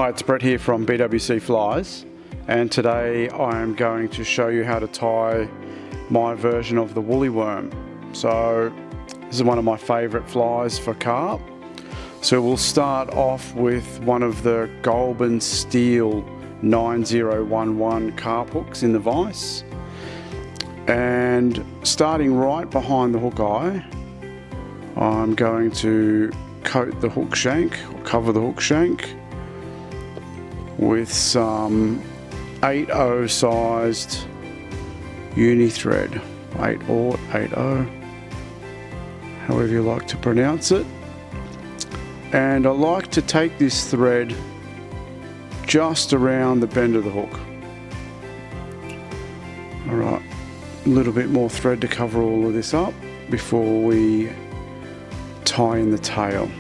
Hi, it's Brett here from BWCflies, and today I am going to show you how to tie my version of the woolly worm. So this is one of my favourite flies for carp. So we'll start off with one of the Goulburn Steel 9011 carp hooks in the vise, and starting right behind the hook eye, I'm going to coat the hook shank, or cover the hook shank, with some 8/0 sized uni thread, 8/0, 8/0, however you like to pronounce it. And I like to take this thread just around the bend of the hook. Alright, a little bit more thread to cover all of this up before we tie in the tail.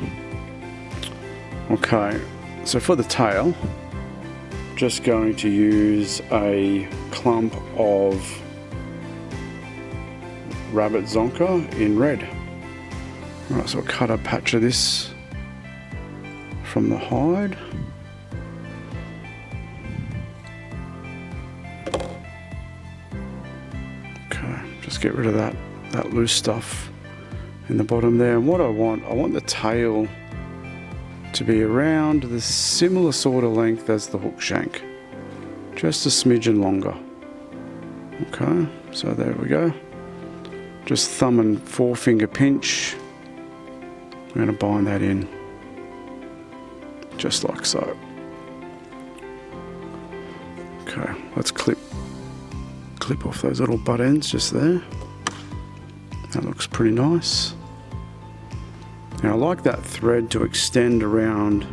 Okay, so for the tail, just going to use a clump of rabbit zonker in red. Alright, so I'll cut a patch of this from the hide. Okay, just get rid of that loose stuff in the bottom there. And what I want the tail to be around the similar sort of length as the hook shank, just a smidgen longer. Okay, so there we go. Just thumb and forefinger pinch. I'm going to bind that in just like so. Okay, let's clip off those little butt ends just there. That looks pretty nice. Now I like that thread to extend around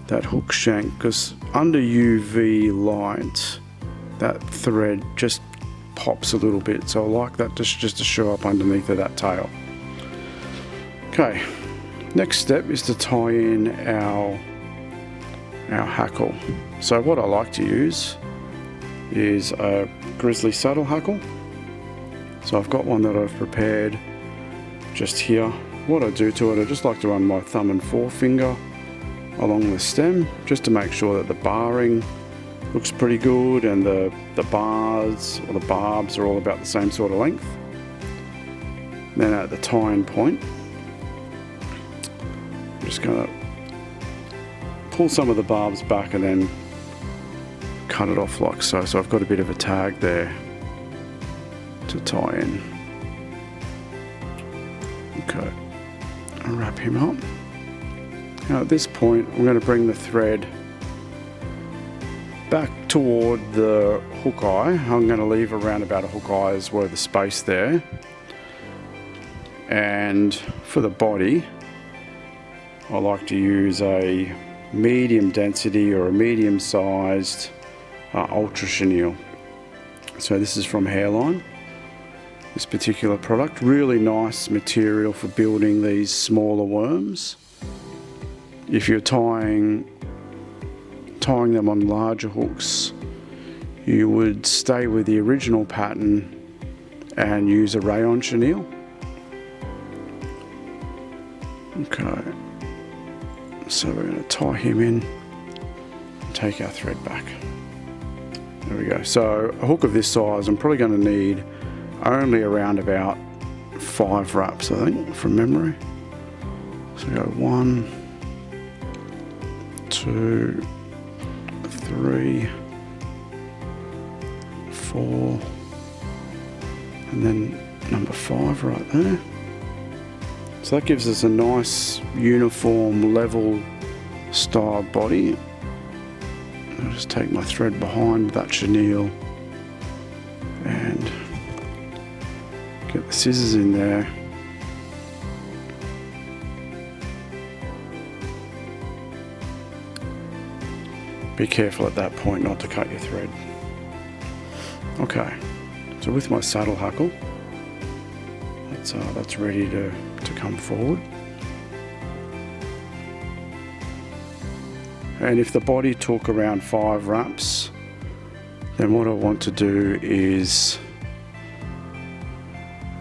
that hook shank, because under UV light that thread just pops a little bit, so I like that just to show up underneath of that tail. Okay, next step is to tie in our hackle. So what I like to use is a grizzly saddle hackle. So I've got one that I've prepared just here. What I do to it, I just like to run my thumb and forefinger along the stem, just to make sure that the barring looks pretty good and the bars or the barbs are all about the same sort of length. Then at the tying point, I'm just going to pull some of the barbs back and then cut it off like so. So I've got a bit of a tag there to tie in. Okay. I'll wrap him up. Now at this point I'm going to bring the thread back toward the hook eye. I'm going to leave around about a hook eye as well, the space there. And for the body, I like to use a medium density or a medium sized ultra chenille. So this is from Hairline. This particular product, really nice material for building these smaller worms. If you're tying them on larger hooks, you would stay with the original pattern and use a rayon chenille. Okay, so we're going to tie him in and take our thread back. There we go. So a hook of this size, I'm probably going to need only around about 5 wraps, I think, from memory. So go 1, 2, 3, 4, and then number 5 right there. So that gives us a nice uniform level style body. I'll just take my thread behind that chenille and get the scissors in there. Be careful at that point not to cut your thread. Okay, so with my saddle hackle, that's ready to come forward. And if the body took around 5 wraps, then what I want to do is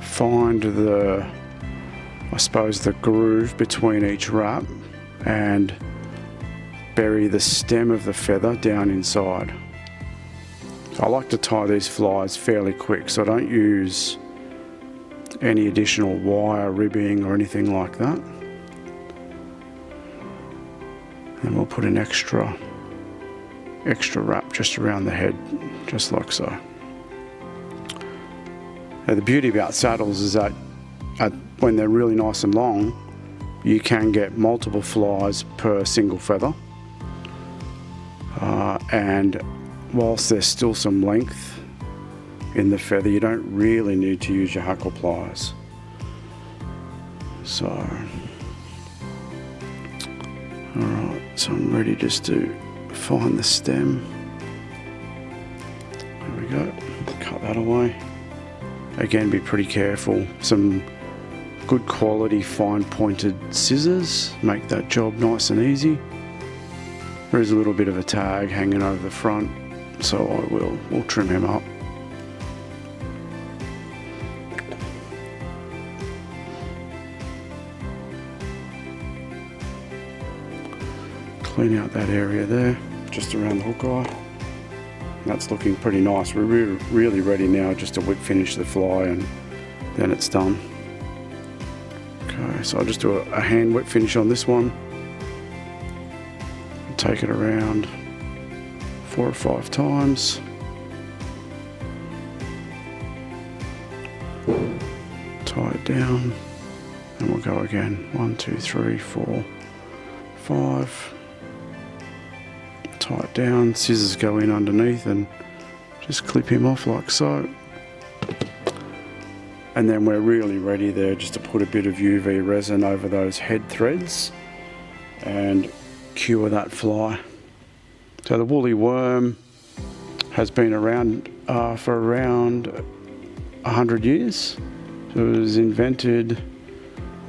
find I suppose the groove between each wrap and bury the stem of the feather down inside. So I like to tie these flies fairly quick, so I don't use any additional wire, ribbing or anything like that. And we'll put an extra wrap just around the head, just like so. Now the beauty about saddles is that when they're really nice and long, you can get multiple flies per single feather. And whilst there's still some length in the feather, you don't really need to use your hackle pliers. So, alright, so I'm ready just to find the stem. There we go, cut that away. Again, be pretty careful. Some good quality fine pointed scissors make that job nice and easy. There is a little bit of a tag hanging over the front, so we'll trim him up. Clean out that area there, just around the hook eye. That's looking pretty nice. We're really ready now just to whip finish the fly and then it's done. Okay, so I'll just do a hand whip finish on this one. Take it around 4 or 5 times. Tie it down and we'll go again. 1, 2, 3, 4, 5. Tie it down, scissors go in underneath and just clip him off like so. And then we're really ready there just to put a bit of UV resin over those head threads and cure that fly. So the woolly worm has been around for around 100 years. So it was invented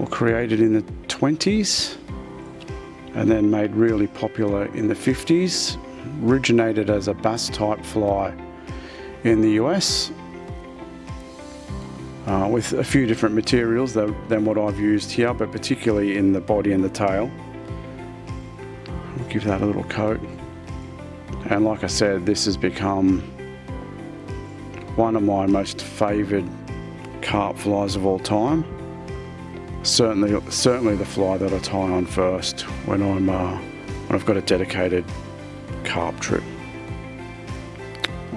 or created in the 20s and then made really popular in the 50s. Originated as a bass type fly in the US with a few different materials than what I've used here, but particularly in the body and the tail. I'll give that a little coat. And like I said, this has become one of my most favoured carp flies of all time. Certainly the fly that I tie on first when I've got a dedicated carp trip.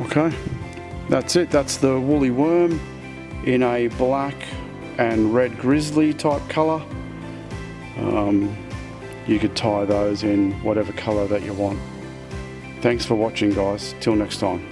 Okay, that's it. That's the woolly worm in a black and red grizzly type colour. You could tie those in whatever colour that you want. Thanks for watching, guys. Till next time.